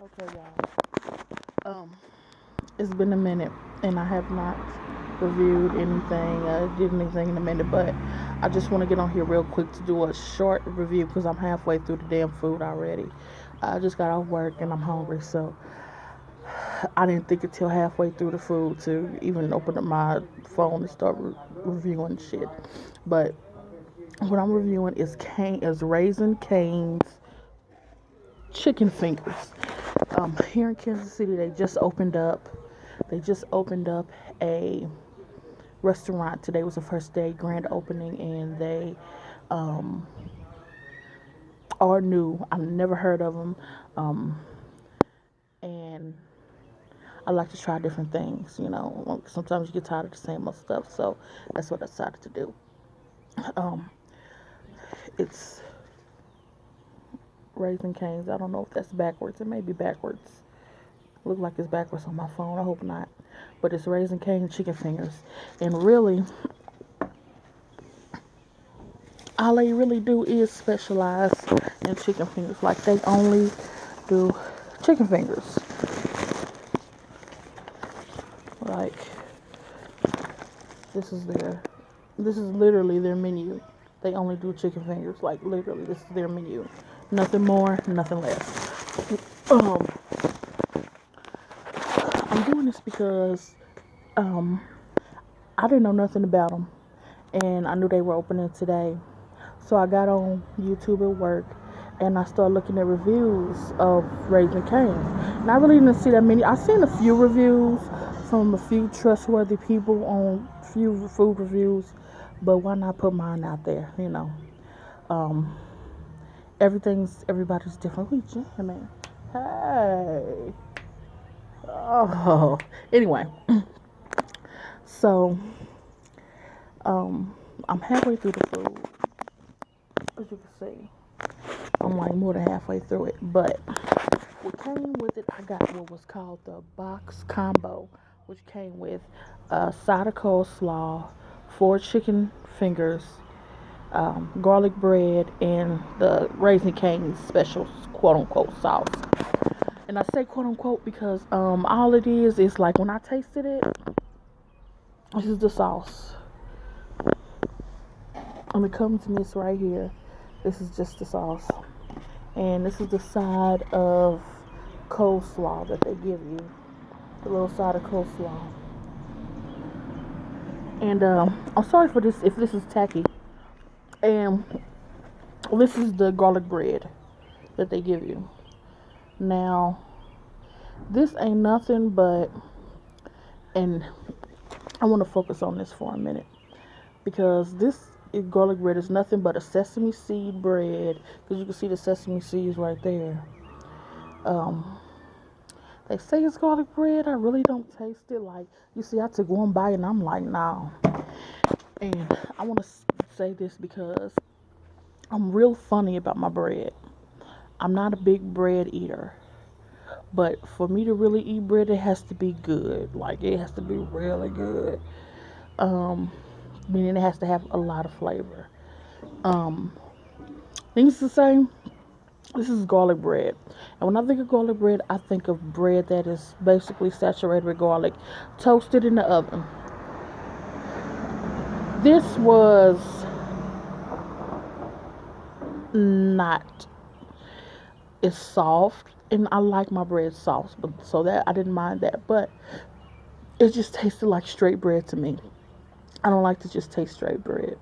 Okay, y'all. It's been a minute, and I have not reviewed anything, did anything in a minute, but I just want to get on here real quick to do a short review because I'm halfway through the damn food already. I just got off work and I'm hungry, so I didn't think until halfway through the food to even open up my phone and start reviewing shit. But what I'm reviewing is Raising Cane's chicken fingers. Here in Kansas City, they just opened up. They just opened up a restaurant. Today was the first day grand opening, and they um, are new. I've never heard of them, and I like to try different things. Sometimes you get tired of the same old stuff, so that's what I decided to do. Um, it's Raising Cane's. I don't know if that's backwards. It may be backwards. Look like it's backwards on my phone. I hope not. But it's Raising Cane chicken fingers. And really, all they really do is specialize in chicken fingers. Like they only do chicken fingers. Like this is their this is literally their menu. They only do chicken fingers. Like literally this is their menu. Nothing more, nothing less. Um I'm doing this because um I didn't know nothing about them, and I knew they were opening today. So I got on YouTube at work and I started looking at reviews of Raising Cane's. And I really didn't see that many. I seen a few reviews from a few trustworthy people on few food reviews, but why not put mine out there? Um, everybody's different. We jamming. Hey. Oh. Anyway, so um, I'm halfway through the food, as you can see. I'm like more than halfway through it, but what came with it, I got what was called the box combo, which came with a side of coleslaw, four chicken fingers, garlic bread, and the Raising Cane's special quote unquote sauce. And I say quote unquote because all it is like when I tasted it, this is the sauce. And it comes in this right here. This is just the sauce. And this is the side of coleslaw that they give you. The little side of coleslaw. And I'm sorry for this if this is tacky. And this is the garlic bread that they give you. Now, this ain't nothing but, and I want to focus on this for a minute because this garlic bread is nothing but a sesame seed bread. Because you can see the sesame seeds right there. Um, they say it's garlic bread. I really don't taste it. Like you see, I took one bite and I'm like, nah. And I want to say this because I'm real funny about my bread. I'm not a big bread eater, but for me to really eat bread, it has to be good. Like it has to be really good. Um, Meaning it has to have a lot of flavor. Um, Things to say, this is garlic bread, and when I think of garlic bread, I think of bread that is basically saturated with garlic, toasted in the oven. This was not. It's soft, and I like my bread soft, but so that I didn't mind that, but it just tasted like straight bread to me. I don't like to just taste straight bread.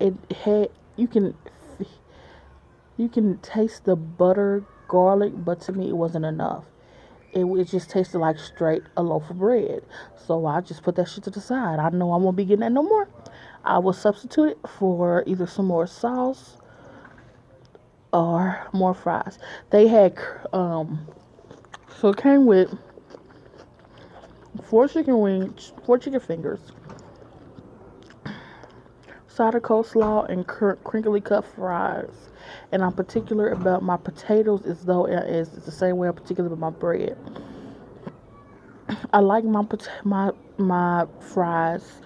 It had you can taste the butter, garlic, but to me it wasn't enough. It just tasted like straight a loaf of bread. So I just put that shit to the side. I know I won't be getting that no more. I will substitute it for either some more sauce or more fries. They had so it came with four chicken wings, four chicken fingers, side of coleslaw, and crinkly cut fries. And I'm particular about my potatoes as though it's the same way I'm particular about my bread. I like my fries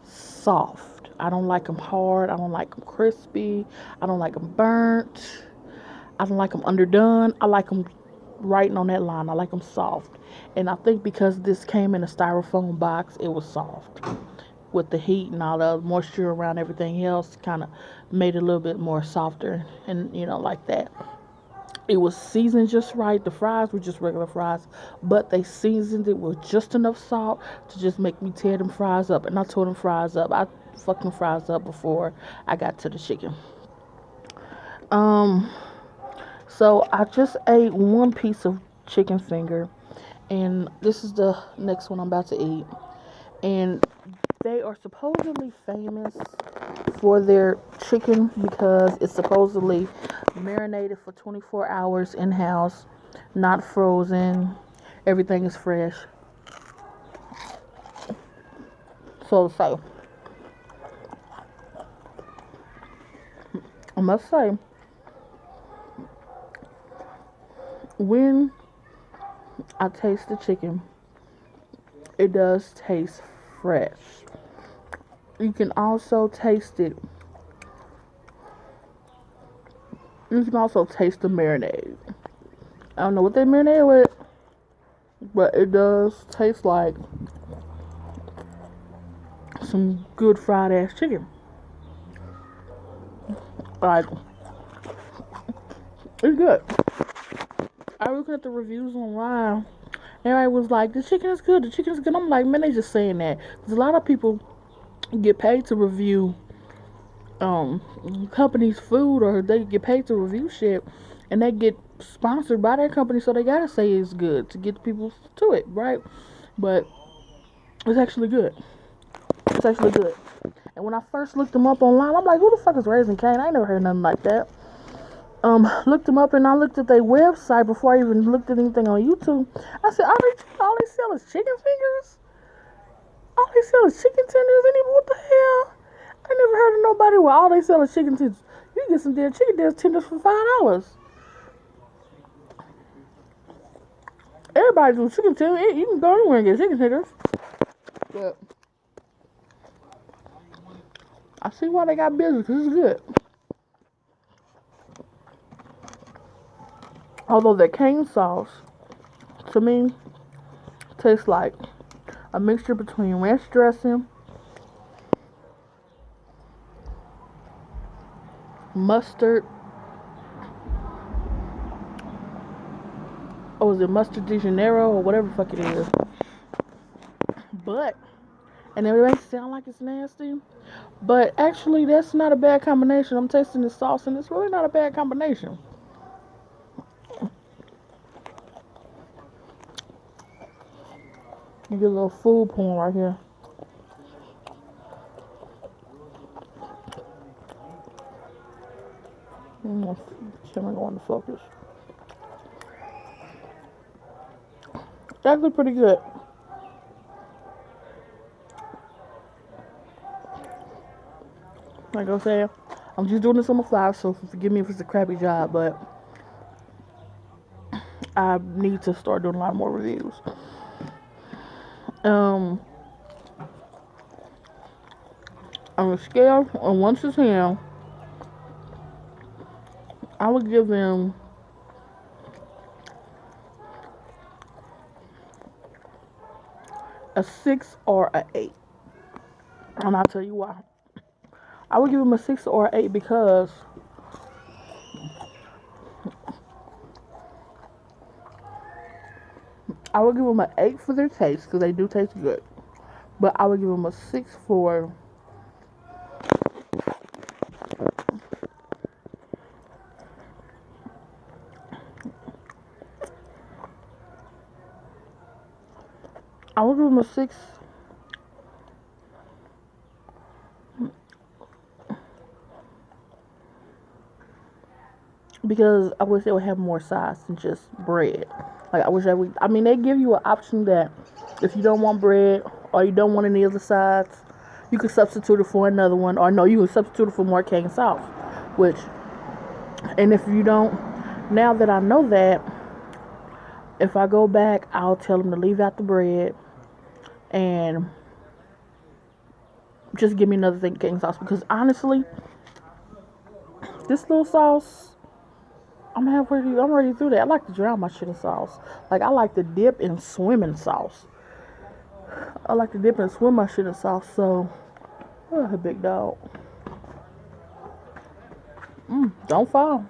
soft. I don't like them hard. I don't like them crispy. I don't like them burnt. I don't like them underdone. I like them right on that line. I like them soft. And I think because this came in a styrofoam box, it was soft. With the heat and all the moisture around everything else, kind of made it a little bit more softer and, like that. It was seasoned just right. The fries were just regular fries, but they seasoned it with just enough salt to just make me tear them fries up. And I tore them fries up. I fucked them fries up before I got to the chicken. Um, so I just ate one piece of chicken finger, and this is the next one I'm about to eat. And they are supposedly famous for their chicken because it's supposedly marinated for 24 hours in house, not frozen. Everything is fresh. So, I must say, when I taste the chicken, it does taste fresh. You can also taste it. You can also taste the marinade. I don't know what they marinate with, but it does taste like some good fried ass chicken. Like, it's good. I was looking at the reviews online. Everybody was like, the chicken is good, the chicken is good. I'm like, man, they just saying that. Because a lot of people get paid to review companies' food, or they get paid to review shit, and they get sponsored by that company, so they gotta say it's good to get people to it, right? But it's actually good. It's actually good. And when I first looked them up online, I'm like, who the fuck is Raising Cane? I ain't never heard nothing like that. Looked them up, and I looked at their website before I even looked at anything on YouTube. I said, all they sell is chicken fingers? All they sell is chicken tenders? What the hell? I never heard of nobody where all they sell is chicken tenders. You can get some damn chicken tenders for $5. Everybody do chicken tenders. You can go anywhere and get chicken tenders. But I see why they got business, because it's good. Although the cane sauce, to me, tastes like a mixture between ranch dressing, mustard, or is it mustard de Janeiro, or whatever the fuck it is. But, and it may sound like it's nasty, but actually that's not a bad combination. I'm tasting the sauce, and it's really not a bad combination. You get a little food porn right here. Camera going to focus. It's actually pretty good. Like I said, I'm just doing this on the fly, so forgive me if it's a crappy job, but I need to start doing a lot more reviews. On a scale of 1 to 10, I would give them a 6 or an 8. And I'll tell you why. I would give them a 6 or an 8 because I would give them an 8 for their taste, because they do taste good. But I would give them a 6 for I would give them a 6 because I wish they would have more size than just bread. Like, I wish they would. I mean, they give you an option that if you don't want bread or you don't want any other sides, you can substitute it for another one. Or no, you can substitute it for more cane sauce. Which, and if you don't, now that I know that, if I go back, I'll tell them to leave out the bread and just give me another cane sauce. Because honestly, this little sauce I'm halfway through. I'm already through that. I like to drown my shit in sauce. Like I like to dip and swim in sauce. I like to dip and swim my shit in sauce. So, oh, a big dog. Don't fall.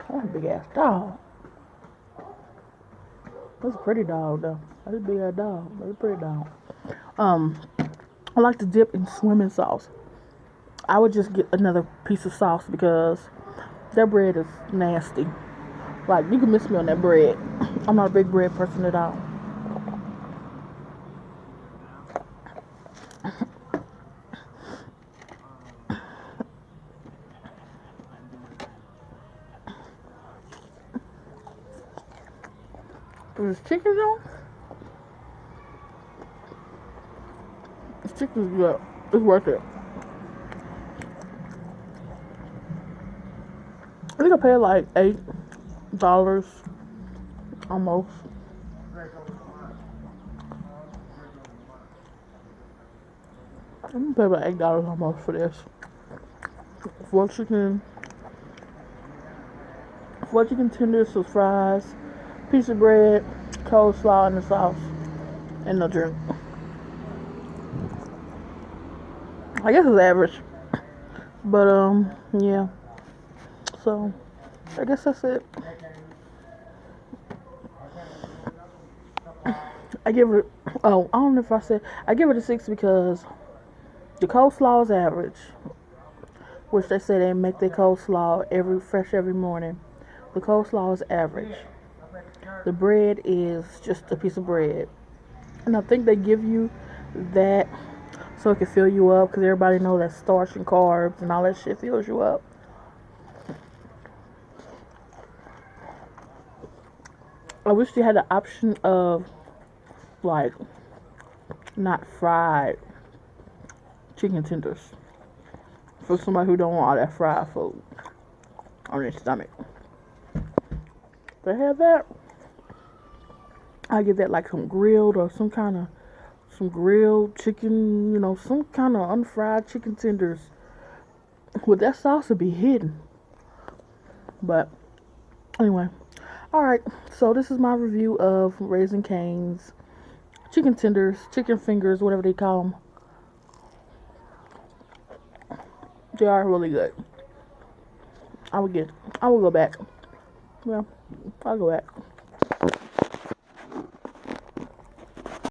That's a big ass dog. That's a pretty dog though. That's a big ass dog. That's a pretty dog. Um, I like to dip and swim in sauce. I would just get another piece of sauce because that bread is nasty. Like you can miss me on that bread. I'm not a big bread person at all. This chicken though, this chicken's good. It's worth it. I think I paid like $8 almost. I'm gonna pay about $8 almost for this. Four chicken, four chicken tenders, some fries, piece of bread, coleslaw, and the sauce, and the drink. I guess it's average, but yeah. So I guess that's it. I give it. Oh, I don't know if I said I give it a 6 because the coleslaw is average, which they say they make their coleslaw fresh every morning. The coleslaw is average. The bread is just a piece of bread, and I think they give you that so it can fill you up because everybody knows that starch and carbs and all that shit fills you up. I wish they had the option of like not fried chicken tenders for somebody who don't want all that fried food on their stomach. If they have that, I get that like some grilled or some grilled chicken, some kind of unfried chicken tenders. With that sauce would be hidden. But anyway, alright, so this is my review of Raising Cane's chicken tenders, chicken fingers, whatever they call them. They are really good. I will go back. Yeah, I'll go back.